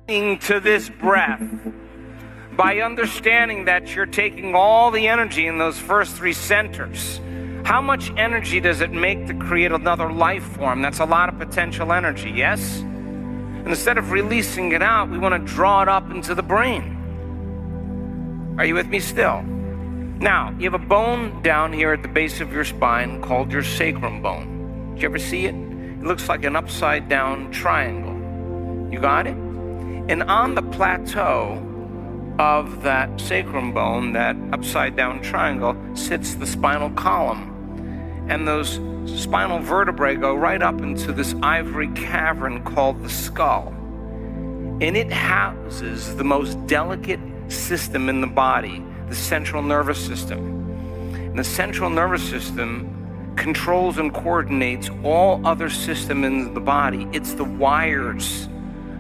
To this breath, by understanding that you're taking all the energy in those first three centers. How much energy does it make to create another life form? That's a lot of potential energy, yes? And instead of releasing it out, we want to draw it up into the brain. Are you with me still? Now, you have a bone down here at the base of your spine called your sacrum bone. Did you ever see it? It looks like an upside down triangle. You got it? And on the plateau of that sacrum bone, that upside down triangle, sits the spinal column. And those spinal vertebrae go right up into this ivory cavern called the skull. And it houses the most delicate system in the body, the central nervous system. And the central nervous system controls and coordinates all other systems in the body. It's the wires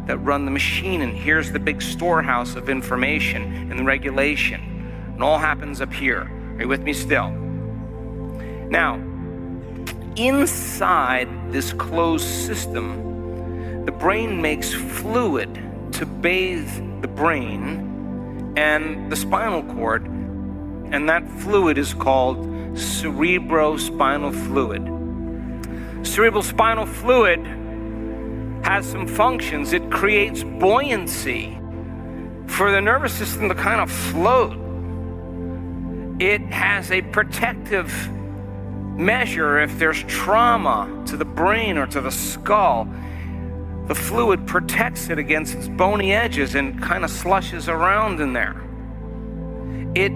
that run the machine, and here's the big storehouse of information and regulation. It all happens up here. Are you with me still? Now, inside this closed system, the brain makes fluid to bathe the brain and the spinal cord, and that fluid is called cerebrospinal fluid. Cerebrospinal fluid has some functions. It creates buoyancy for the nervous system to kind of float. It has a protective measure if there's trauma to the brain or to the skull. The fluid protects it against its bony edges and kind of slushes around in there. It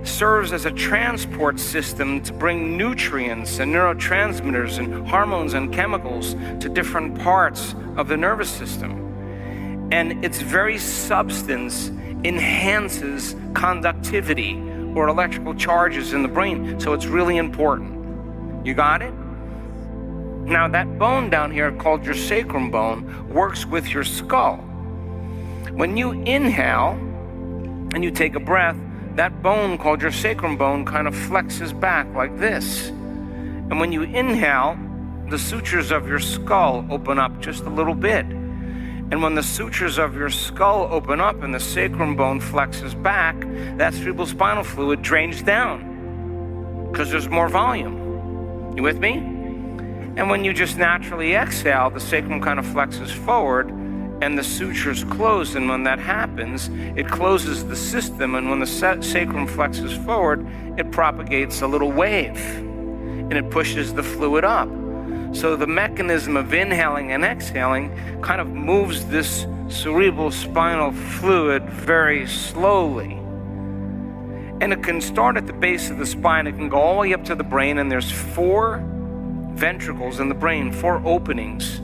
serves as a transport system to bring nutrients and neurotransmitters and hormones and chemicals to different parts of the nervous system. And its very substance enhances conductivity or electrical charges in the brain, so it's really important. You got it? Now that bone down here called your sacrum bone works with your skull. When you inhale and you take a breath, that bone called your sacrum bone kind of flexes back like this. And when you inhale, the sutures of your skull open up just a little bit. And when the sutures of your skull open up and the sacrum bone flexes back, that cerebrospinal fluid drains down because there's more volume. You with me? And when you just naturally exhale, the sacrum kind of flexes forward and the sutures close, and when that happens, it closes the system, and when the sacrum flexes forward, it propagates a little wave, and it pushes the fluid up. So the mechanism of inhaling and exhaling kind of moves this cerebrospinal fluid very slowly. And it can start at the base of the spine, it can go all the way up to the brain, and there's 4 ventricles in the brain, 4 openings.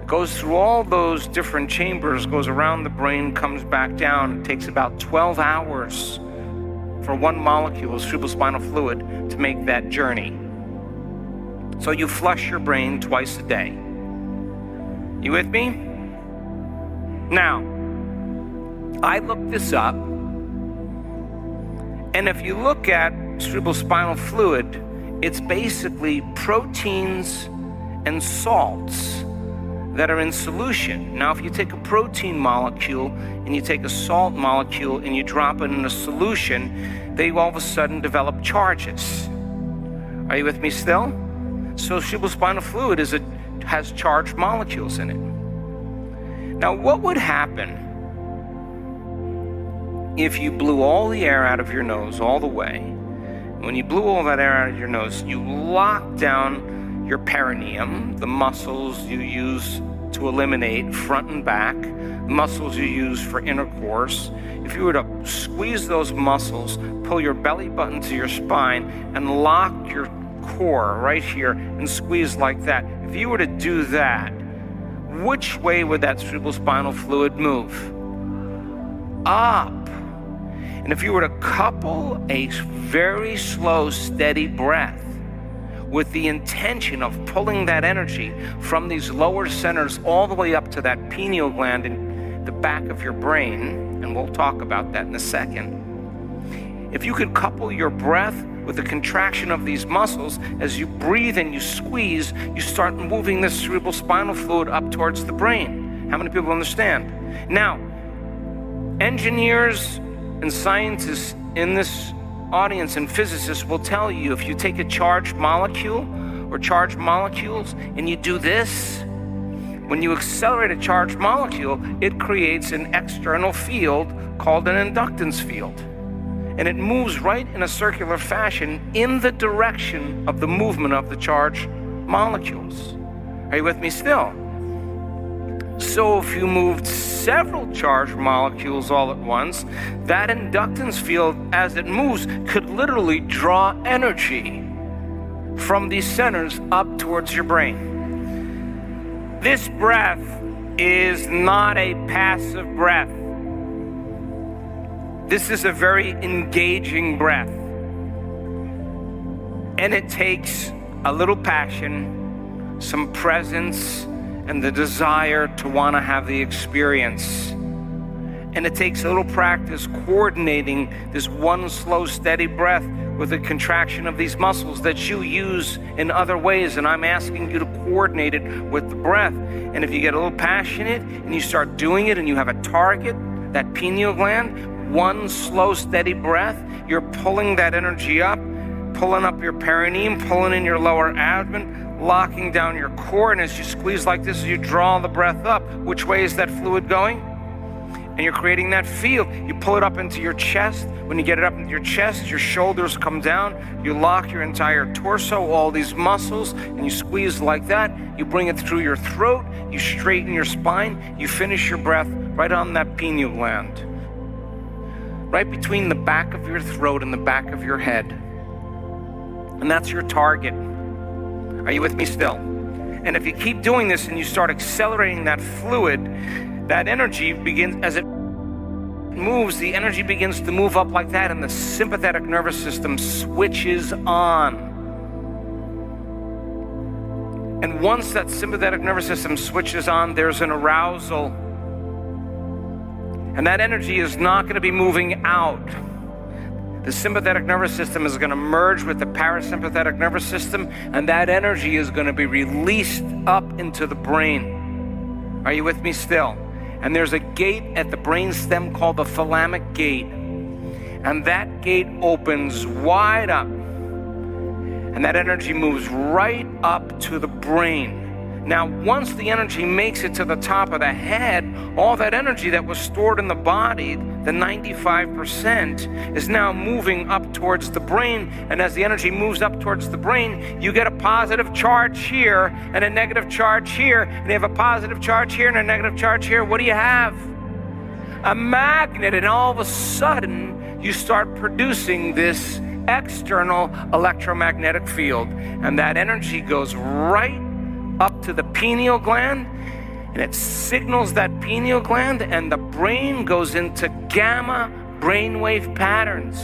Goes through all those different chambers, goes around the brain, comes back down. It takes about 12 hours for one molecule of cerebrospinal fluid to make that journey. So you flush your brain twice a day. You with me? Now, I looked this up, and if you look at cerebrospinal fluid, it's basically proteins and salts that are in solution. Now, if you take a protein molecule and you take a salt molecule and you drop it in a solution, they all of a sudden develop charges. Are you with me still? So cerebrospinal fluid has charged molecules in it. Now, what would happen if you blew all the air out of your nose all the way? When you blew all that air out of your nose, you locked down your perineum, the muscles you use to eliminate front and back, muscles you use for intercourse. If you were to squeeze those muscles, pull your belly button to your spine, and lock your core right here and squeeze like that, if you were to do that, which way would that cerebrospinal fluid move? Up. And if you were to couple a very slow, steady breath with the intention of pulling that energy from these lower centers all the way up to that pineal gland in the back of your brain, and we'll talk about that in a second. If you could couple your breath with the contraction of these muscles, as you breathe and you squeeze, you start moving this cerebrospinal fluid up towards the brain. How many people understand? Now, Engineers and scientists in this audience and physicists will tell you, if you take a charged molecule or charged molecules and you do this, when you accelerate a charged molecule, it creates an external field called an inductance field. And it moves right in a circular fashion in the direction of the movement of the charged molecules. Are you with me still? So if you moved several charged molecules all at once, that inductance field, as it moves, could literally draw energy from these centers up towards your brain. This breath is not a passive breath. This is a very engaging breath. And it takes a little passion, some presence, and the desire to want to have the experience. And it takes a little practice coordinating this one slow, steady breath with the contraction of these muscles that you use in other ways. And I'm asking you to coordinate it with the breath. And if you get a little passionate and you start doing it and you have a target, that pineal gland, one slow, steady breath, you're pulling that energy up, pulling up your perineum, pulling in your lower abdomen, locking down your core. And as you squeeze like this, as you draw the breath up, which way is that fluid going? And you're creating that field. You pull it up into your chest. When you get it up into your chest, your shoulders come down. You lock your entire torso, all these muscles, and you squeeze like that. You bring it through your throat. You straighten your spine. You finish your breath right on that pineal gland, right between the back of your throat and the back of your head. And that's your target. Are you with me still? And if you keep doing this and you start accelerating that fluid, that energy begins, as it moves, the energy begins to move up like that, and the sympathetic nervous system switches on. And once that sympathetic nervous system switches on, there's an arousal. And that energy is not going to be moving out. The sympathetic nervous system is going to merge with the parasympathetic nervous system, and that energy is going to be released up into the brain. Are you with me still? And there's a gate at the brain stem called the thalamic gate. And that gate opens wide up. And that energy moves right up to the brain. Now, once the energy makes it to the top of the head, all that energy that was stored in the body, the 95%, is now moving up towards the brain. And as the energy moves up towards the brain, you get a positive charge here and a negative charge here. And you have a positive charge here and a negative charge here. What do you have? A magnet. And all of a sudden, you start producing this external electromagnetic field. And that energy goes right up to the pineal gland, and it signals that pineal gland, and the brain goes into gamma brainwave patterns.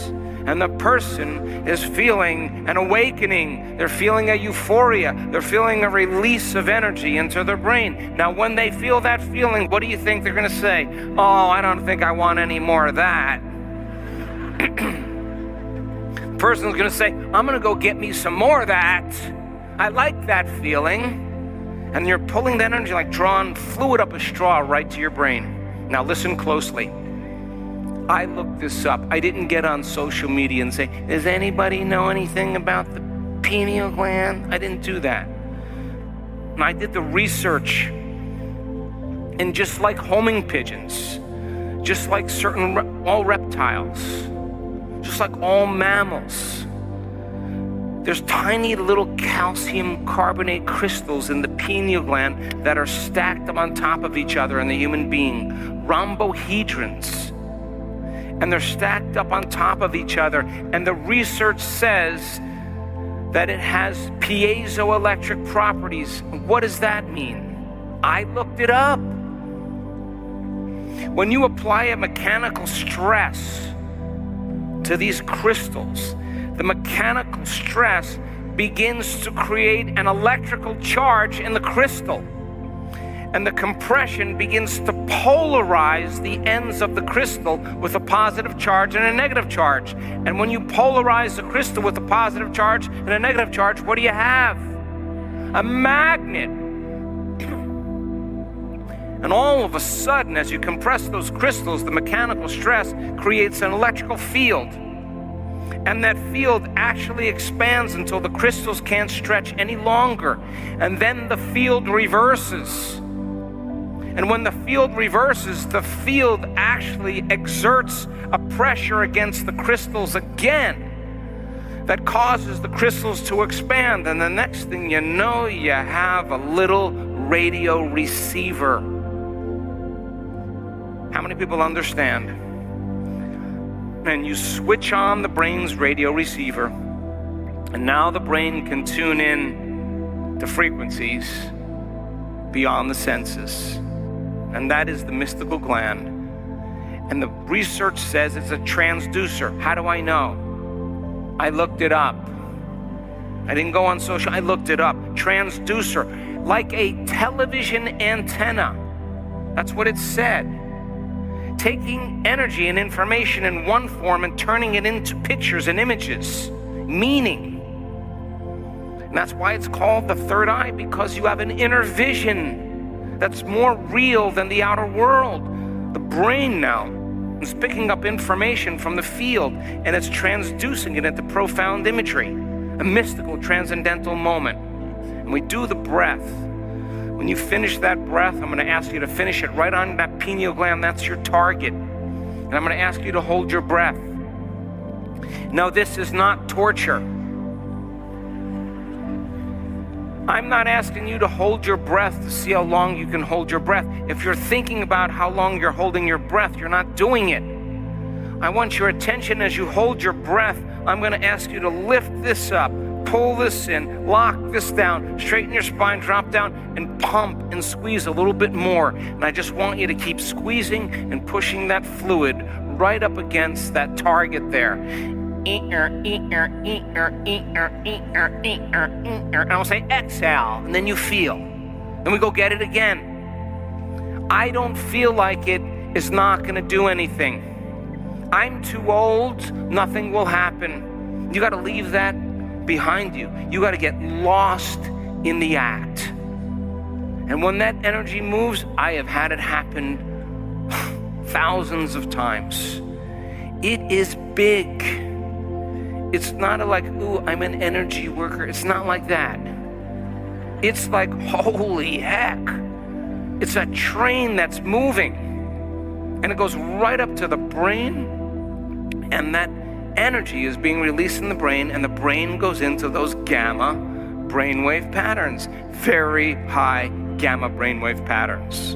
And the person is feeling an awakening. They're feeling a euphoria. They're feeling a release of energy into their brain. Now, when they feel that feeling, what do you think they're going to say? Oh, I don't think I want any more of that. The person's going to say, I'm going to go get me some more of that. I like that feeling. And you're pulling that energy like drawing fluid up a straw right to your brain. Now listen closely. I looked this up. I didn't get on social media and say, does anybody know anything about the pineal gland? I didn't do that. And I did the research. And just like homing pigeons, just like all reptiles, just like all mammals, there's tiny little calcium carbonate crystals in the pineal gland that are stacked up on top of each other in the human being, rhombohedrons. And they're stacked up on top of each other. And the research says that it has piezoelectric properties. What does that mean? I looked it up. When you apply a mechanical stress to these crystals, the mechanical stress begins to create an electrical charge in the crystal. And the compression begins to polarize the ends of the crystal with a positive charge and a negative charge. And when you polarize the crystal with a positive charge and a negative charge, what do you have? A magnet. And all of a sudden, as you compress those crystals, the mechanical stress creates an electrical field. And that field actually expands until the crystals can't stretch any longer. And then the field reverses. And when the field reverses, the field actually exerts a pressure against the crystals again that causes the crystals to expand. And the next thing you know, you have a little radio receiver. How many people understand? And you switch on the brain's radio receiver, and now the brain can tune in to frequencies beyond the senses. And that is the mystical gland. And the research says it's a transducer. How do I know? I looked it up. I didn't go on social, I looked it up. Transducer, like a television antenna. That's what it said. Taking energy and information in one form and turning it into pictures and images, meaning. And that's why it's called the third eye, because you have an inner vision that's more real than the outer world. The brain now is picking up information from the field and it's transducing it into profound imagery, a mystical, transcendental moment. And we do the breath. When you finish that breath, I'm going to ask you to finish it right on that pineal gland. That's your target. And I'm going to ask you to hold your breath. Now, this is not torture. I'm not asking you to hold your breath to see how long you can hold your breath. If you're thinking about how long you're holding your breath, you're not doing it. I want your attention as you hold your breath. I'm going to ask you to lift this up. Pull this in, lock this down, straighten your spine, drop down, and pump and squeeze a little bit more. And I just want you to keep squeezing and pushing that fluid right up against that target there. And I'll say exhale, and then you feel. Then we go get it again. I don't feel like it is not going to do anything. I'm too old, nothing will happen. You got to leave that behind you. You got to get lost in the act. And when that energy moves, I have had it happen thousands of times. It is big. It's not like, ooh, I'm an energy worker. It's not like that. It's like, holy heck. It's a train that's moving. And it goes right up to the brain, and that energy is being released in the brain, and the brain goes into those gamma brainwave patterns, very high gamma brainwave patterns.